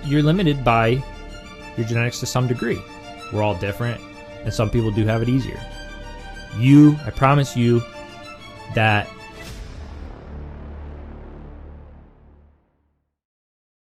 you're limited by your genetics to some degree. We're all different, and some people do have it easier. I promise you that.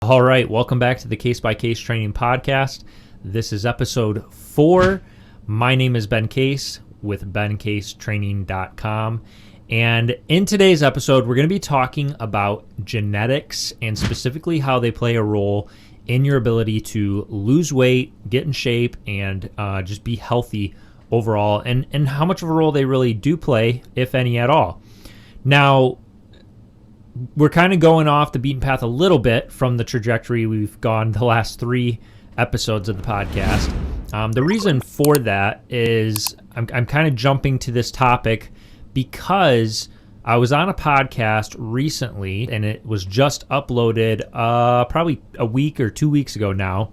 All right, welcome back to the Case by Case Training Podcast. This is episode 4. My name is Ben Case with bencasetraining.com. And in today's episode, we're going to be talking about genetics and specifically how they play a role in your ability to lose weight, get in shape, and just be healthy overall, and how much of a role they really do play, if any at all. Now, we're kind of going off the beaten path a little bit from the trajectory we've gone the last 3 episodes of the podcast. The reason for that is I'm kind of jumping to this topic because I was on a podcast recently, and it was just uploaded probably a week or 2 weeks ago now,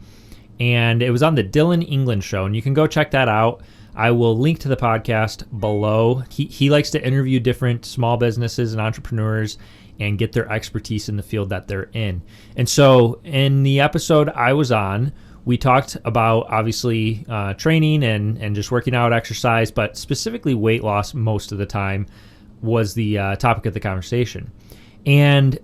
and it was on the Dylan England Show, and you can go check that out. I will link to the podcast below. He likes to interview different small businesses and entrepreneurs and get their expertise in the field that they're in. And so in the episode I was on, we talked about obviously training and just working out, exercise, but specifically weight loss most of the time was the topic of the conversation. And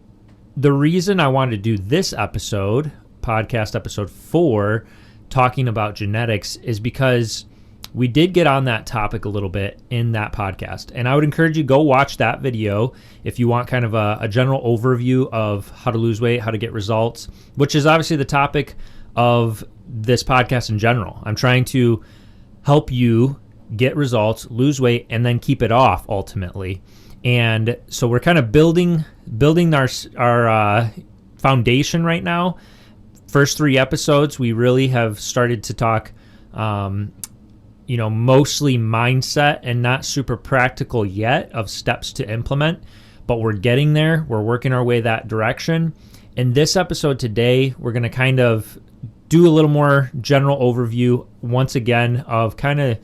the reason I wanted to do this episode, podcast episode 4, talking about genetics, is because we did get on that topic a little bit in that podcast. And I would encourage you to go watch that video if you want kind of a general overview of how to lose weight, how to get results, which is obviously the topic of this podcast in general. I'm trying to help you get results, lose weight, and then keep it off ultimately. And so we're kind of building our foundation right now. First 3 episodes, we really have started to talk, mostly mindset and not super practical yet of steps to implement, but we're getting there. We're working our way that direction. In this episode today, we're going to kind of do a little more general overview once again of kind of,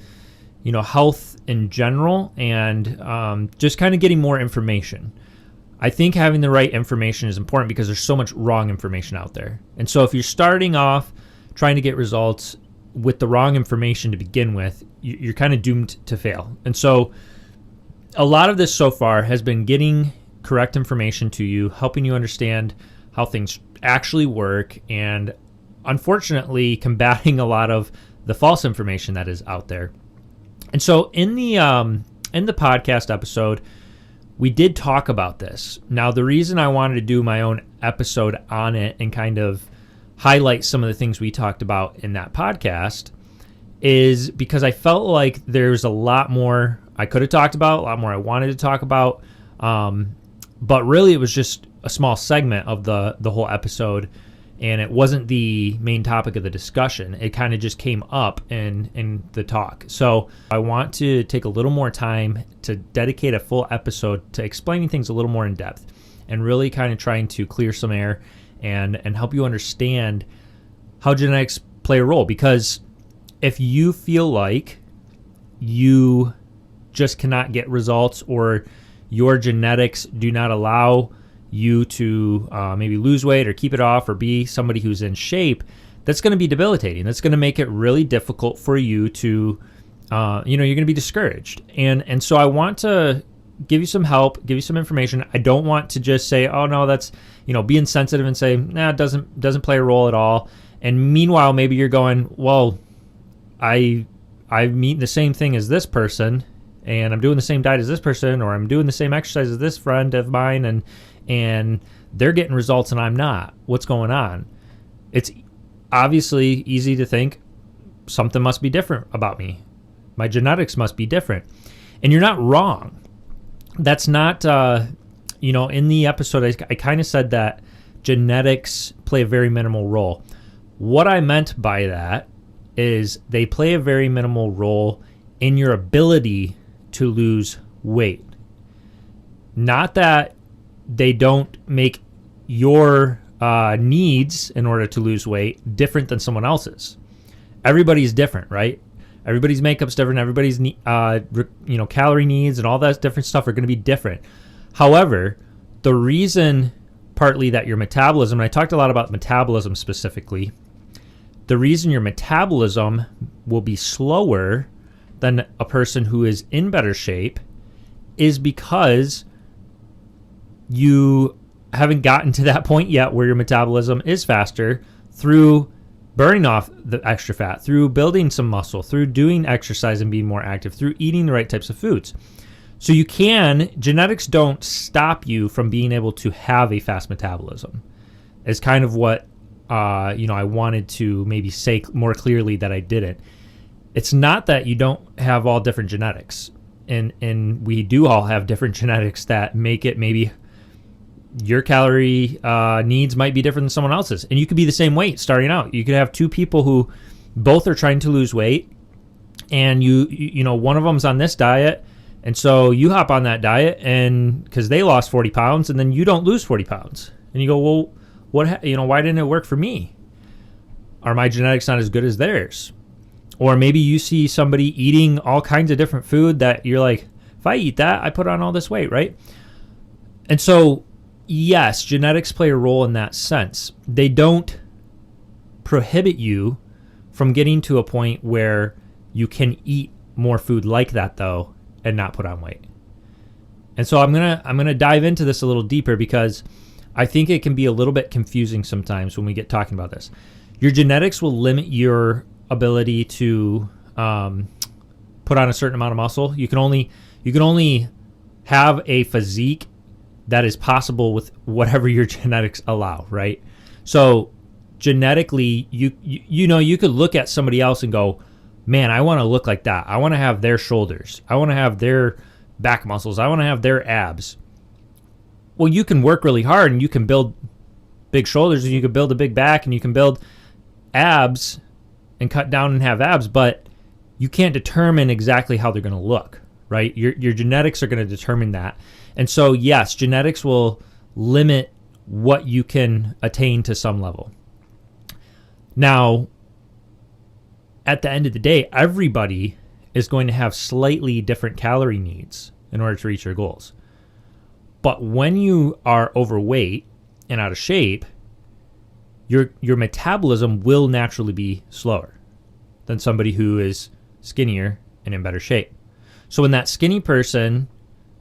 health in general, and just kind of getting more information. I think having the right information is important because there's so much wrong information out there. And so if you're starting off trying to get results with the wrong information to begin with, you're kind of doomed to fail. And so a lot of this so far has been getting correct information to you, helping you understand how things actually work, and unfortunately combating a lot of the false information that is out there. And so in the podcast episode, we did talk about this. Now, the reason I wanted to do my own episode on it and kind of highlight some of the things we talked about in that podcast is because I felt like there's a lot more I could have talked about, a lot more I wanted to talk about, but really it was just a small segment of the whole episode, and it wasn't the main topic of the discussion. It kind of just came up in the talk. So I want to take a little more time to dedicate a full episode to explaining things a little more in depth and really kind of trying to clear some air and help you understand how genetics play a role. Because if you feel like you just cannot get results, or your genetics do not allow you to maybe lose weight or keep it off or be somebody who's in shape, that's going to be debilitating. That's going to make it really difficult for you to, you're going to be discouraged. And so I want to give you some help, give you some information. I don't want to just say, oh no, that's, be insensitive and say, nah, it doesn't play a role at all. And meanwhile, maybe you're going, well, I'm eating the same thing as this person, and I'm doing the same diet as this person, or I'm doing the same exercise as this friend of mine, and they're getting results and I'm not. What's going on? It's obviously easy to think something must be different about me. My genetics must be different. And you're not wrong. That's not, in the episode, I kind of said that genetics play a very minimal role. What I meant by that is they play a very minimal role in your ability to lose weight. Not that they don't make your needs in order to lose weight different than someone else's. Everybody's different, right? Everybody's makeup's different. Everybody's calorie needs and all that different stuff are going to be different. However, the reason partly that your metabolism, and I talked a lot about metabolism specifically, the reason your metabolism will be slower than a person who is in better shape is because you haven't gotten to that point yet where your metabolism is faster through burning off the extra fat, through building some muscle, through doing exercise and being more active, through eating the right types of foods. So genetics don't stop you from being able to have a fast metabolism. It's kind of what, I wanted to maybe say more clearly that I didn't. It's not that you don't have all different genetics. And we do all have different genetics that make it maybe your calorie needs might be different than someone else's. And you could be the same weight starting out. You could have two people who both are trying to lose weight, and you know, one of them's on this diet, and so you hop on that diet, and because they lost 40 pounds, and then you don't lose 40 pounds. And you go, well, why didn't it work for me? Are my genetics not as good as theirs? Or maybe you see somebody eating all kinds of different food that you're like, if I eat that, I put on all this weight, right? And so, yes, genetics play a role in that sense. They don't prohibit you from getting to a point where you can eat more food like that, though, and not put on weight. And so I'm gonna dive into this a little deeper because I think it can be a little bit confusing sometimes when we get talking about this. Your genetics will limit your ability to put on a certain amount of muscle. You can only have a physique that is possible with whatever your genetics allow, right? So genetically, you could look at somebody else and go, man, I want to look like that. I want to have their shoulders. I want to have their back muscles. I want to have their abs. Well, you can work really hard and you can build big shoulders and you can build a big back and you can build abs and cut down and have abs, but you can't determine exactly how they're going to look, right? Your genetics are going to determine that. And so, yes, genetics will limit what you can attain to some level. Now, at the end of the day, everybody is going to have slightly different calorie needs in order to reach their goals. But when you are overweight and out of shape, your metabolism will naturally be slower than somebody who is skinnier and in better shape. So when that skinny person,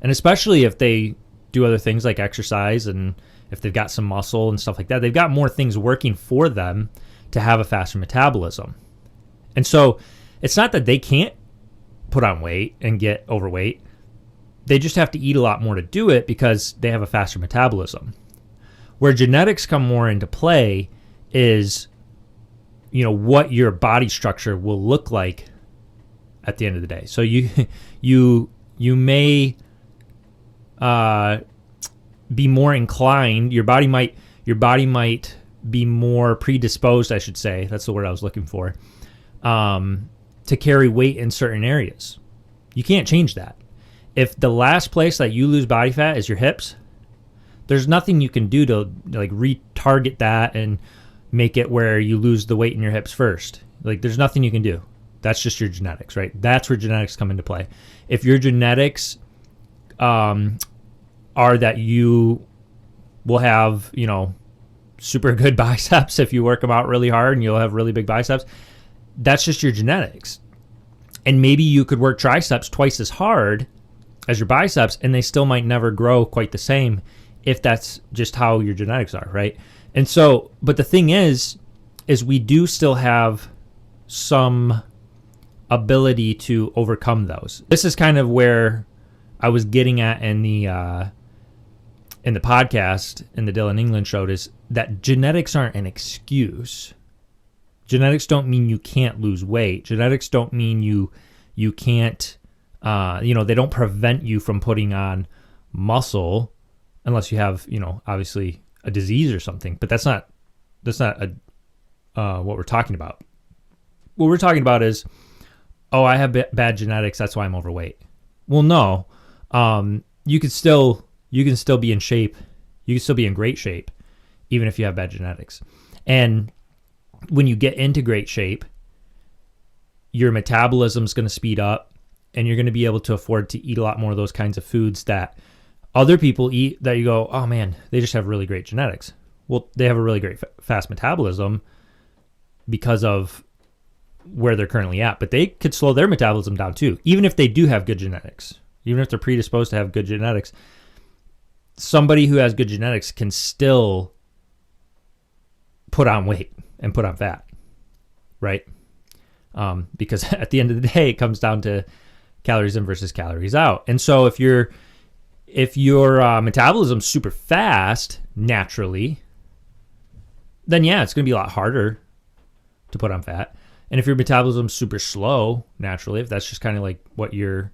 and especially if they do other things like exercise and if they've got some muscle and stuff like that, they've got more things working for them to have a faster metabolism. And so it's not that they can't put on weight and get overweight. They just have to eat a lot more to do it because they have a faster metabolism. Where genetics come more into play is, what your body structure will look like at the end of the day. So you may be more inclined. Your body might be more predisposed, I should say. That's the word I was looking for. To carry weight in certain areas. You can't change that. If the last place that you lose body fat is your hips, there's nothing you can do to like retarget that and make it where you lose the weight in your hips first. Like there's nothing you can do. That's just your genetics, right? That's where genetics come into play. If your genetics are that you will have, super good biceps if you work them out really hard and you'll have really big biceps, that's just your genetics. And maybe you could work triceps twice as hard as your biceps and they still might never grow quite the same if that's just how your genetics are, right? And so, but the thing is we do still have some ability to overcome those. This is kind of where I was getting at in the podcast, in the Dylan England show, is that genetics aren't an excuse. Genetics don't mean you can't lose weight. Genetics don't mean you can't, they don't prevent you from putting on muscle unless you have, obviously a disease or something. But that's not what we're talking about. What we're talking about is, I have bad genetics, that's why I'm overweight. Well, no. You can still be in shape. You can still be in great shape, even if you have bad genetics. And when you get into great shape, your metabolism is going to speed up and you're going to be able to afford to eat a lot more of those kinds of foods that Other people eat that you go, oh man, they just have really great genetics. Well, they have a really great fast metabolism because of where they're currently at, but they could slow their metabolism down too, even if they do have good genetics. Even if they're predisposed to have good genetics, somebody who has good genetics can still put on weight and put on fat, right? Because at the end of the day, it comes down to calories in versus calories out. And so if your metabolism's super fast naturally, then yeah, it's going to be a lot harder to put on fat. And if your metabolism's super slow naturally, if that's just kind of like what your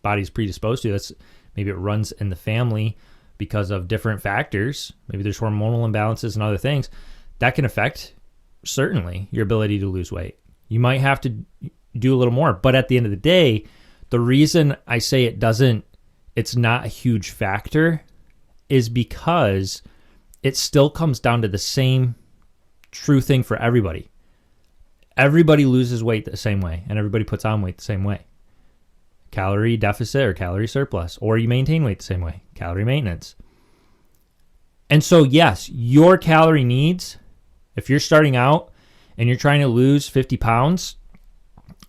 body's predisposed to, that's maybe it runs in the family because of different factors. Maybe there's hormonal imbalances and other things that can affect certainly your ability to lose weight. You might have to do a little more, but at the end of the day, the reason I say it's not a huge factor is because it still comes down to the same true thing for everybody. Everybody loses weight the same way, and everybody puts on weight the same way. Calorie deficit or calorie surplus, or you maintain weight the same way, calorie maintenance. And so yes, your calorie needs, if you're starting out and you're trying to lose 50 pounds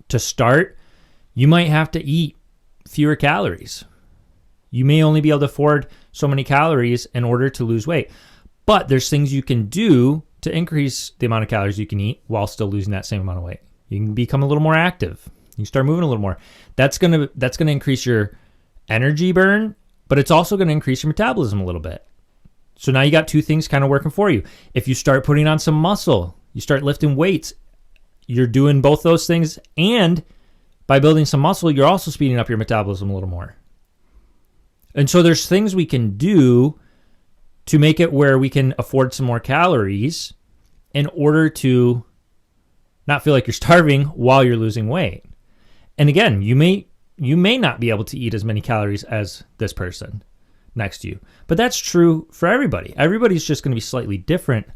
to start, you might have to eat fewer calories. You may only be able to afford so many calories in order to lose weight. But there's things you can do to increase the amount of calories you can eat while still losing that same amount of weight. You can become a little more active. You can start moving a little more. That's gonna increase your energy burn, but it's also gonna increase your metabolism a little bit. So now you got two things kind of working for you. If you start putting on some muscle, you start lifting weights, you're doing both those things, and by building some muscle, you're also speeding up your metabolism a little more. And so there's things we can do to make it where we can afford some more calories in order to not feel like you're starving while you're losing weight. And again, you may not be able to eat as many calories as this person next to you, but that's true for everybody. Everybody's just going to be slightly different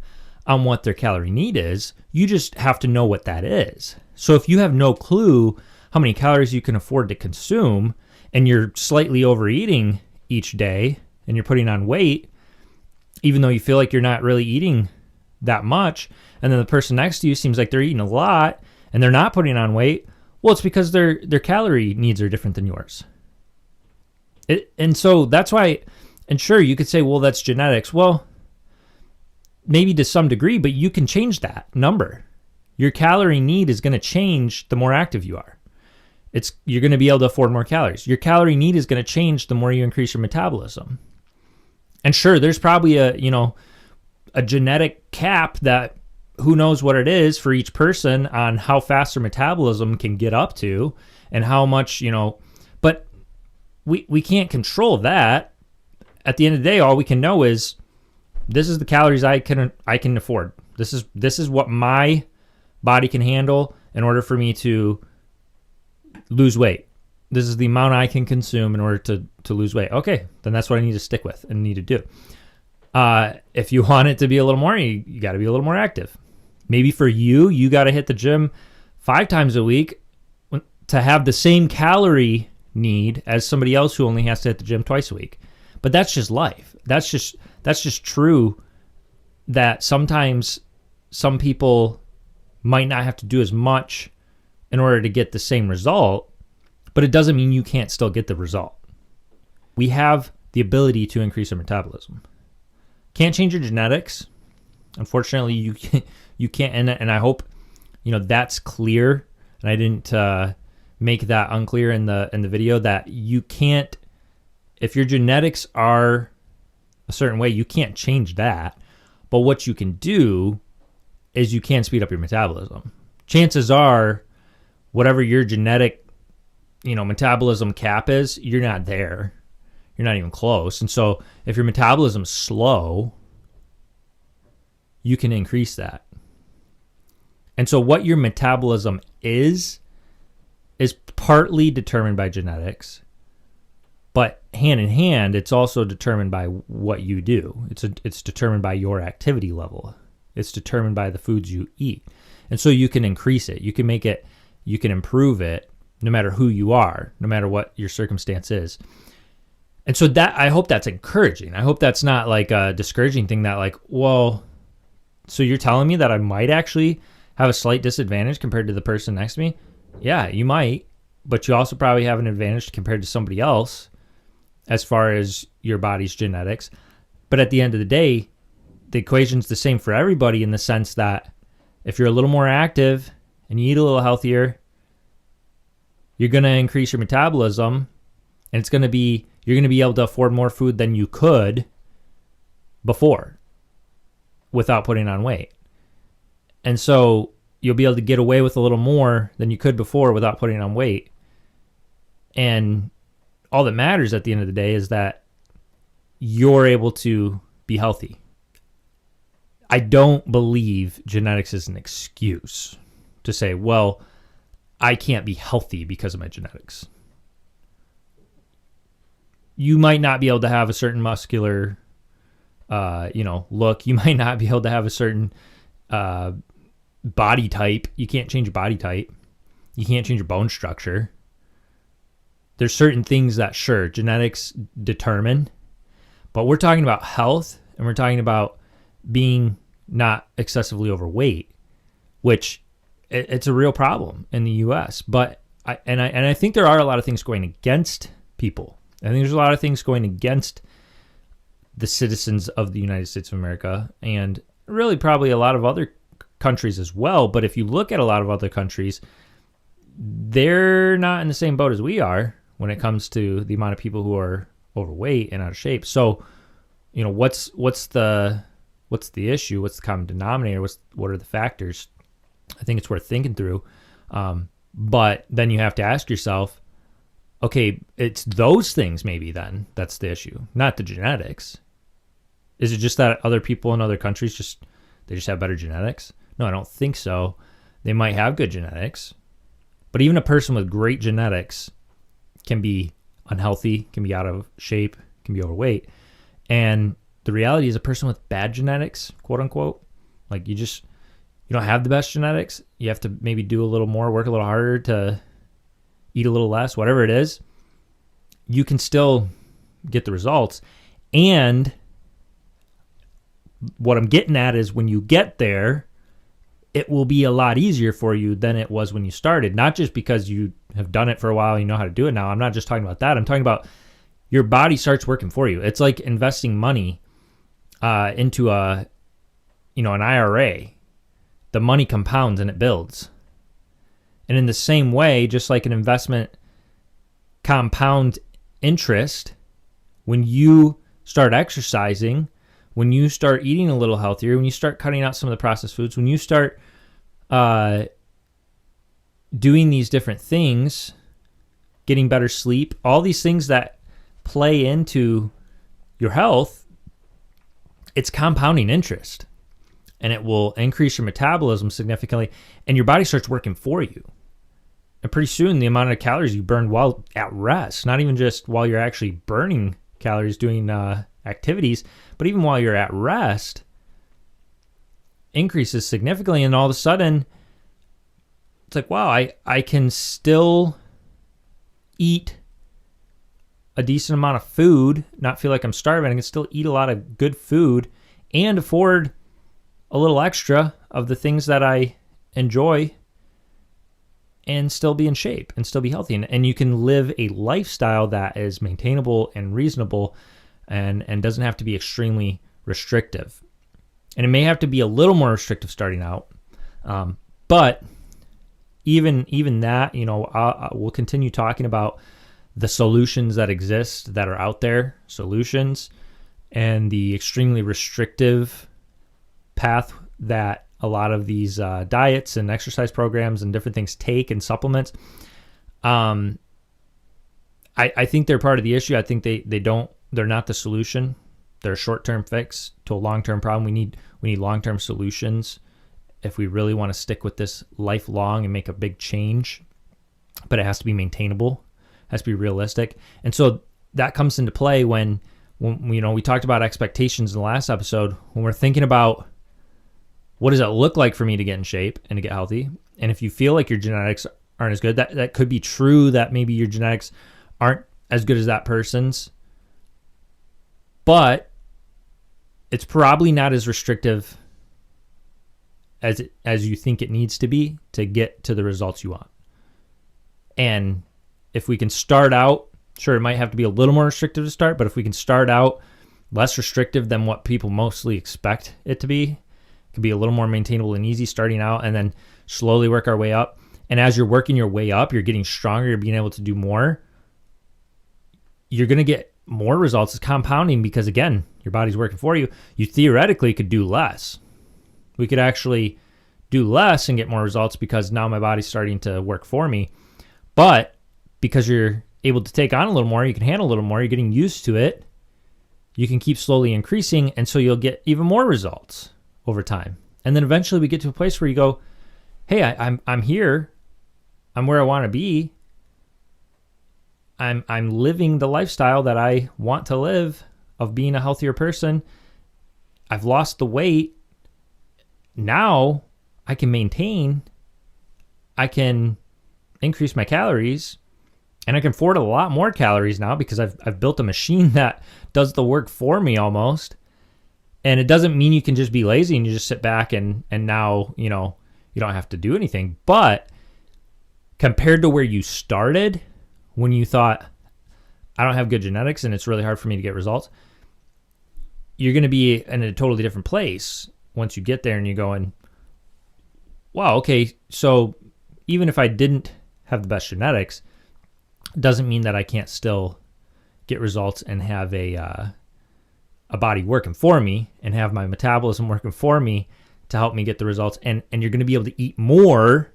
on what their calorie need is. You just have to know what that is. So if you have no clue how many calories you can afford to consume and you're slightly overeating each day and you're putting on weight, even though you feel like you're not really eating that much, and then the person next to you seems like they're eating a lot and they're not putting on weight, well, it's because their calorie needs are different than yours. And so that's why, and sure, you could say, well, that's genetics. Well, maybe to some degree, but you can change that number. Your calorie need is going to change the more active you are. You're going to be able to afford more calories. Your calorie need is going to change the more you increase your metabolism. And sure, there's probably a genetic cap that who knows what it is for each person on how fast their metabolism can get up to and how much, but we can't control that. At the end of the day, all we can know is this is the calories I can afford. This is what my body can handle in order for me to lose weight. This is the amount I can consume in order to lose weight. Okay, then that's what I need to stick with and need to do. If you want it to be a little more, you got to be a little more active. Maybe for you got to hit the gym 5 times a week to have the same calorie need as somebody else who only has to hit the gym twice a week. But that's just life. That's just true that sometimes some people might not have to do as much in order to get the same result, but it doesn't mean you can't still get the result. We have the ability to increase our metabolism. Can't change your genetics. Unfortunately, you can't, and I hope that's clear. And I didn't make that unclear in the video that you can't. If your genetics are a certain way, you can't change that. But what you can do is you can speed up your metabolism. Chances are, whatever your genetic, metabolism cap is, you're not there. You're not even close. And so if your metabolism's slow, you can increase that. And so what your metabolism is partly determined by genetics, but hand in hand, it's also determined by what you do. It's determined by your activity level. It's determined by the foods you eat. And so you can increase it. You can make it, you can improve it no matter who you are, no matter what your circumstance is. And so that, I hope that's encouraging. I hope that's not like a discouraging thing that like, well, so you're telling me that I might actually have a slight disadvantage compared to the person next to me? Yeah, you might, but you also probably have an advantage compared to somebody else as far as your body's genetics. But at the end of the day, the equation's the same for everybody in the sense that if you're a little more active and you eat a little healthier, you're going to increase your metabolism, and you're going to be able to afford more food than you could before without putting on weight. And so you'll be able to get away with a little more than you could before without putting on weight. And all that matters at the end of the day is that you're able to be healthy. I don't believe genetics is an excuse to say, well, I can't be healthy because of my genetics. You might not be able to have a certain muscular, look. You might not be able to have a certain body type. You can't change your body type. You can't change your bone structure. There's certain things that, sure, genetics determine, but we're talking about health, and we're talking about being not excessively overweight, which it's a real problem in the U.S. But I think there are a lot of things going against people. I think there's a lot of things going against the citizens of the United States of America, and really probably a lot of other countries as well. But if you look at a lot of other countries, they're not in the same boat as we are when it comes to the amount of people who are overweight and out of shape. So, what's the issue? What's the common denominator? What are the factors? I think it's worth thinking through. But then you have to ask yourself, okay, it's those things maybe then that's the issue, not the genetics. Is it just that other people in other countries just have better genetics? No, I don't think so. They might have good genetics, but even a person with great genetics can be unhealthy, can be out of shape, can be overweight. And the reality is a person with bad genetics, quote unquote, like you don't have the best genetics. You have to maybe do a little more, work a little harder to eat a little less, whatever it is. You can still get the results. And what I'm getting at is when you get there, it will be a lot easier for you than it was when you started. Not just because you have done it for a while and you know how to do it now. I'm not just talking about that. I'm talking about your body starts working for you. It's like investing money into an IRA. The money compounds and it builds. And in the same way, just like an investment compound interest, when you start exercising, when you start eating a little healthier, when you start cutting out some of the processed foods, when you start doing these different things, getting better sleep, all these things that play into your health, it's compounding interest. And it will increase your metabolism significantly, and your body starts working for you. And pretty soon, the amount of calories you burn while at rest, not even just while you're actually burning calories doing activities, but even while you're at rest, increases significantly. And all of a sudden, it's like, wow, I can still eat a decent amount of food, not feel like I'm starving. I can still eat a lot of good food and afford a little extra of the things that I enjoy and still be in shape and still be healthy. And you can live a lifestyle that is maintainable and reasonable and doesn't have to be extremely restrictive. And it may have to be a little more restrictive starting out. But even that, we'll continue talking about the solutions that exist that are out there, solutions, and the extremely restrictive path that a lot of these diets and exercise programs and different things take and supplements. I think they're part of the issue. I think they're not the solution. They're a short-term fix to a long-term problem. We need long-term solutions if we really want to stick with this lifelong and make a big change. But it has to be maintainable, has to be realistic. And so that comes into play when we talked about expectations in the last episode, when we're thinking about what does it look like for me to get in shape and to get healthy? And if you feel like your genetics aren't as good, that could be true, that maybe your genetics aren't as good as that person's. but it's probably not as restrictive as you think it needs to be to get to the results you want. And if we can start out, sure, it might have to be a little more restrictive to start, but if we can start out less restrictive than what people mostly expect it to be, it can be a little more maintainable and easy starting out, and then slowly work our way up. And as you're working your way up, you're getting stronger, you're being able to do more. You're going to get more results. It's compounding because, again, your body's working for you. You theoretically could do less. We could actually do less and get more results because now my body's starting to work for me. But because you're able to take on a little more, you can handle a little more, you're getting used to it, you can keep slowly increasing, and so you'll get even more results over time. And then eventually we get to a place where you go, hey, I'm here. I'm where I want to be. I'm living the lifestyle that I want to live of being a healthier person. I've lost the weight. Now I can maintain. I can increase my calories, and I can afford a lot more calories now because I've built a machine that does the work for me almost. And it doesn't mean you can just be lazy and you just sit back and now, you don't have to do anything. But compared to where you started, when you thought, I don't have good genetics and it's really hard for me to get results, you're going to be in a totally different place once you get there and you're going, wow, okay, so even if I didn't have the best genetics, doesn't mean that I can't still get results and have a body working for me and have my metabolism working for me to help me get the results. And you're going to be able to eat more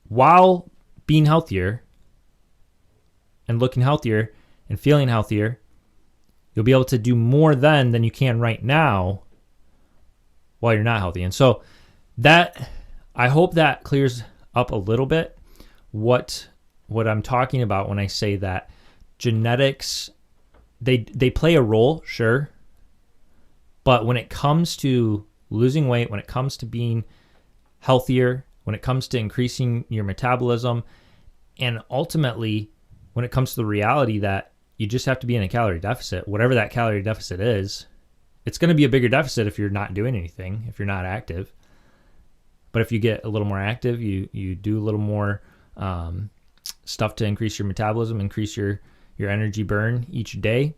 while being healthier and looking healthier and feeling healthier. You'll be able to do more then than you can right now while you're not healthy. And so that, I hope that clears up a little bit what I'm talking about when I say that genetics, they play a role, sure. But when it comes to losing weight, when it comes to being healthier, when it comes to increasing your metabolism, and ultimately when it comes to the reality that you just have to be in a calorie deficit, whatever that calorie deficit is, it's going to be a bigger deficit if you're not doing anything, if you're not active. But if you get a little more active, you do a little more stuff to increase your metabolism, increase your energy burn each day,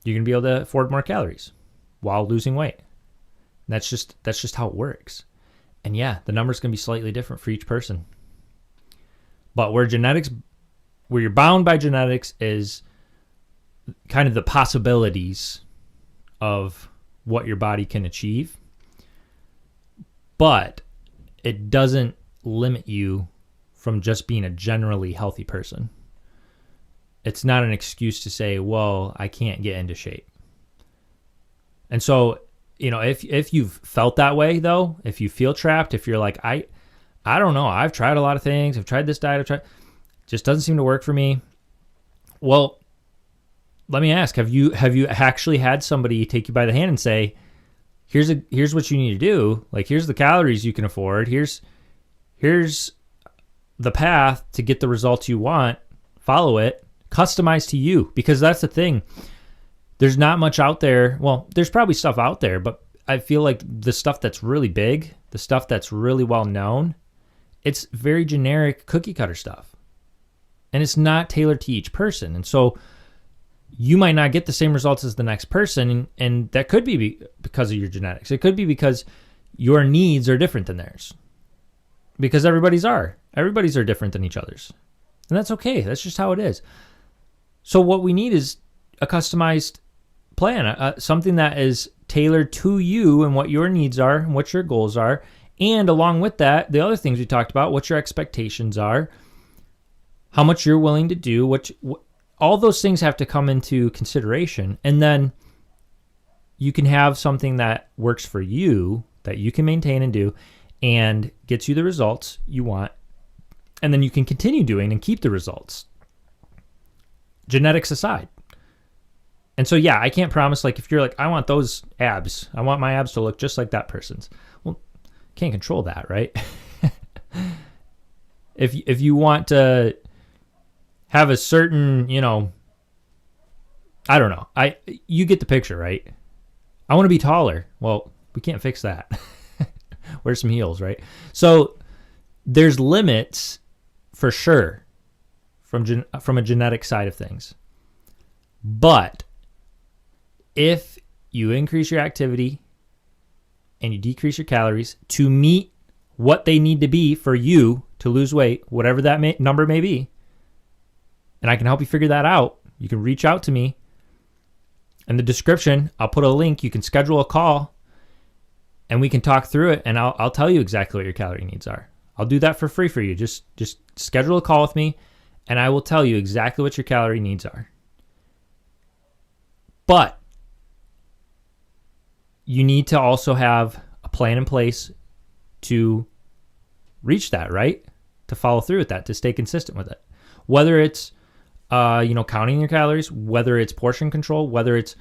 you're going to be able to afford more calories while losing weight. And that's just how it works. And yeah, the number's going to be slightly different for each person. But where you're bound by genetics is kind of the possibilities of what your body can achieve. But it doesn't limit you from just being a generally healthy person. It's not an excuse to say, well, I can't get into shape. And so, if you've felt that way though, if you feel trapped, if you're like, I don't know, I've tried a lot of things, I've tried this diet, just doesn't seem to work for me. Well, let me ask, have you actually had somebody take you by the hand and say, here's what you need to do, like here's the calories you can afford, here's the path to get the results you want, follow it, customized to you? Because that's the thing. There's not much out there. Well, there's probably stuff out there, but I feel like the stuff that's really big, the stuff that's really well known, it's very generic cookie cutter stuff. And it's not tailored to each person. And so you might not get the same results as the next person. And that could be because of your genetics. It could be because your needs are different than theirs. Because everybody's are different than each other's. And that's okay. That's just how it is. So what we need is a customized plan, something that is tailored to you and what your needs are and what your goals are. And along with that, the other things we talked about, what your expectations are, how much you're willing to do, all those things have to come into consideration. And then you can have something that works for you, that you can maintain and do, and gets you the results you want. And then you can continue doing and keep the results, genetics aside. And so, yeah, I can't promise, like, if you're like, I want those abs, I want my abs to look just like that person's. Well, can't control that, right? If you want to have a certain, I don't know. You get the picture, right? I want to be taller. Well, we can't fix that. Wear some heels, right? So there's limits for sure from a genetic side of things. But if you increase your activity and you decrease your calories to meet what they need to be for you to lose weight, whatever that number may be, and I can help you figure that out, you can reach out to me. In the description, I'll put a link. You can schedule a call and we can talk through it, and I'll tell you exactly what your calorie needs are. I'll do that for free for you. Just schedule a call with me and I will tell you exactly what your calorie needs are. But you need to also have a plan in place to reach that, right? To follow through with that, to stay consistent with it. Whether it's counting your calories, whether it's portion control, whether it's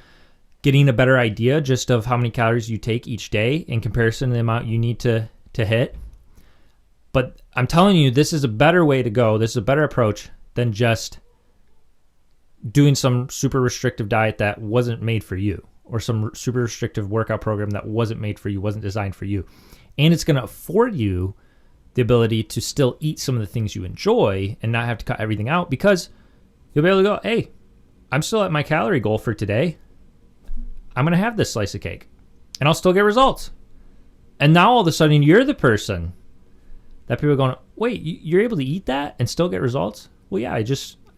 getting a better idea just of how many calories you take each day in comparison to the amount you need to hit. But I'm telling you, this is a better way to go. This is a better approach than just doing some super restrictive diet that wasn't made for you, or some super restrictive workout program that wasn't made for you, wasn't designed for you. And it's going to afford you the ability to still eat some of the things you enjoy and not have to cut everything out, because you'll be able to go, hey, I'm still at my calorie goal for today. I'm going to have this slice of cake and I'll still get results. And now all of a sudden you're the person that people are going, wait, you're able to eat that and still get results? Well, yeah, I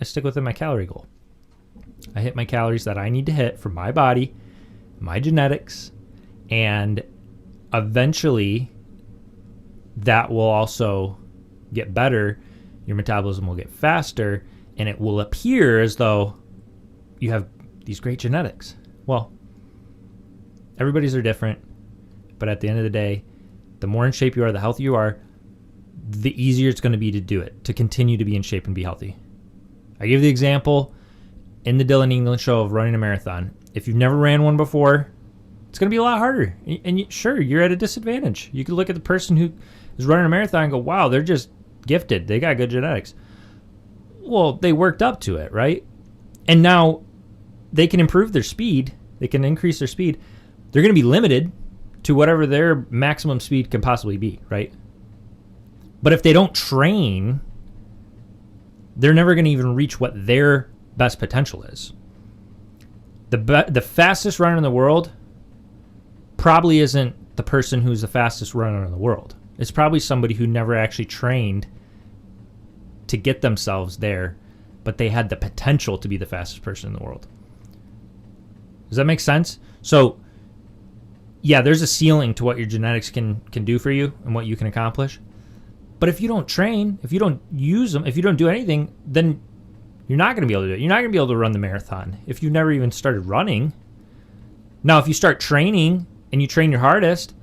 stick within my calorie goal. I hit my calories that I need to hit for my body, my genetics, and eventually that will also get better. Your metabolism will get faster, and it will appear as though you have these great genetics. Well, everybody's are different, but at the end of the day, the more in shape you are, the healthier you are, the easier it's going to be to do it, to continue to be in shape and be healthy. I give the example in the Dylan England show of running a marathon. If you've never ran one before, it's going to be a lot harder. And sure, you're at a disadvantage. You could look at the person who is running a marathon and go, wow, they're just gifted. They got good genetics. Well, they worked up to it, right? And now they can improve their speed. They can increase their speed. They're going to be limited to whatever their maximum speed can possibly be, right? But if they don't train, they're never going to even reach what their best potential is. The fastest runner in the world probably isn't the person who's the fastest runner in the world. It's probably somebody who never actually trained to get themselves there, but they had the potential to be the fastest person in the world. Does that make sense? So, yeah, there's a ceiling to what your genetics can do for you and what you can accomplish. But if you don't train, if you don't use them, if you don't do anything, then you're not going to be able to do it. You're not going to be able to run the marathon if you've never even started running. Now, if you start training and you train your hardest,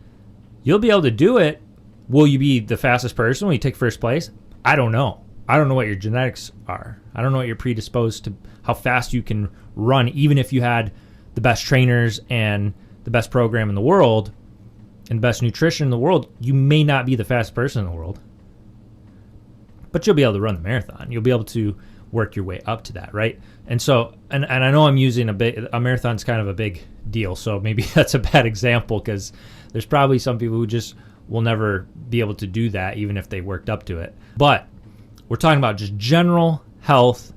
you'll be able to do it. Will you be the fastest person when you take first place? I don't know. I don't know what your genetics are. I don't know what you're predisposed to, how fast you can run, even if you had the best trainers and the best program in the world and best nutrition in the world. You may not be the fastest person in the world, but you'll be able to run the marathon. You'll be able to work your way up to that, right? And so, and I know I'm using a marathon's kind of a big deal, so maybe that's a bad example, because there's probably some people who just will never be able to do that, even if they worked up to it. But we're talking about just general health,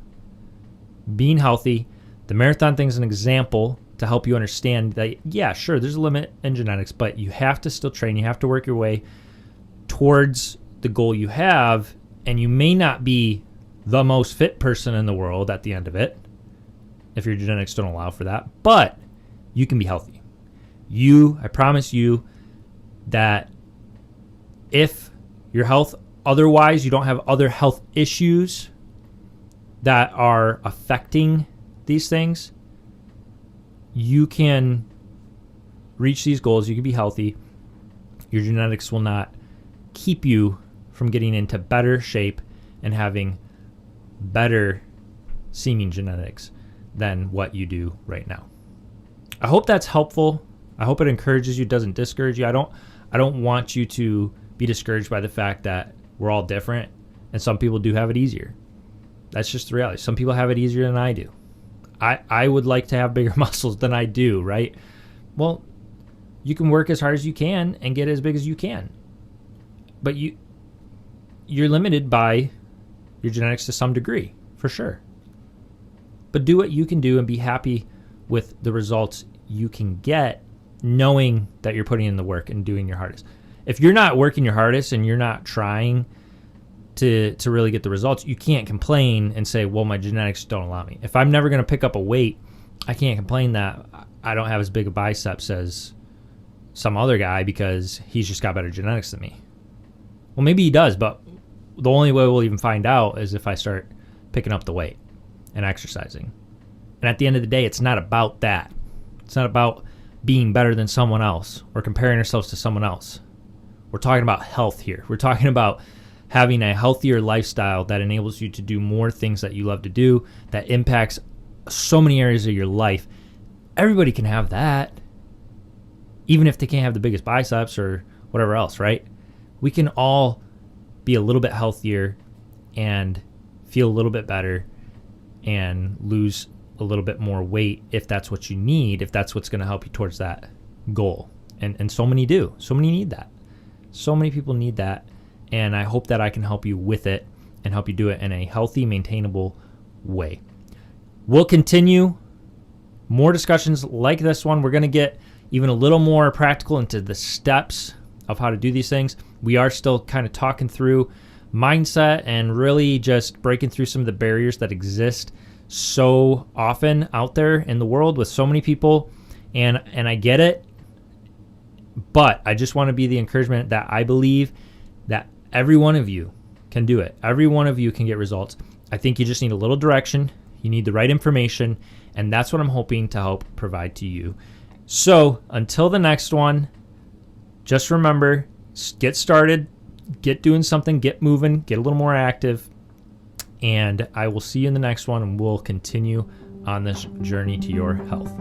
being healthy. The marathon thing is an example to help you understand that, yeah, sure, there's a limit in genetics, but you have to still train. You have to work your way towards the goal you have, and you may not be the most fit person in the world at the end of it, if your genetics don't allow for that, but you can be healthy. I promise you that if your health, otherwise you don't have other health issues that are affecting these things, you can reach these goals. You can be healthy. Your genetics will not keep you from getting into better shape and having better seeming genetics than what you do right now. I hope that's helpful. I hope it encourages you, doesn't discourage you. I don't want you to be discouraged by the fact that we're all different and some people do have it easier. That's just the reality. Some people have it easier than I do. I would like to have bigger muscles than I do, right? Well, you can work as hard as you can and get as big as you can. But you're limited by your genetics to some degree, for sure. But do what you can do and be happy with the results you can get, knowing that you're putting in the work and doing your hardest. If you're not working your hardest and you're not trying to really get the results, you can't complain and say, well, my genetics don't allow me. If I'm never going to pick up a weight, I can't complain that I don't have as big a biceps as some other guy because he's just got better genetics than me. Well, maybe he does, but the only way we'll even find out is if I start picking up the weight and exercising. And at the end of the day, it's not about that. It's not about being better than someone else or comparing ourselves to someone else. We're talking about health here. We're talking about having a healthier lifestyle that enables you to do more things that you love to do, that impacts so many areas of your life. Everybody can have that, even if they can't have the biggest biceps or whatever else, right? We can all be a little bit healthier and feel a little bit better and lose a little bit more weight if that's what you need, if that's what's going to help you towards that goal. And so many do. So many need that. So many people need that. And I hope that I can help you with it and help you do it in a healthy, maintainable way. We'll continue more discussions like this one. We're going to get even a little more practical into the steps of how to do these things. We are still kind of talking through mindset and really just breaking through some of the barriers that exist so often out there in the world with so many people. And I get it, but I just want to be the encouragement that I believe that every one of you can do it. Every one of you can get results. I think you just need a little direction. You need the right information, and that's what I'm hoping to help provide to you. So until the next one, just remember, get started, get doing something, get moving, get a little more active, and I will see you in the next one, and we'll continue on this journey to your health.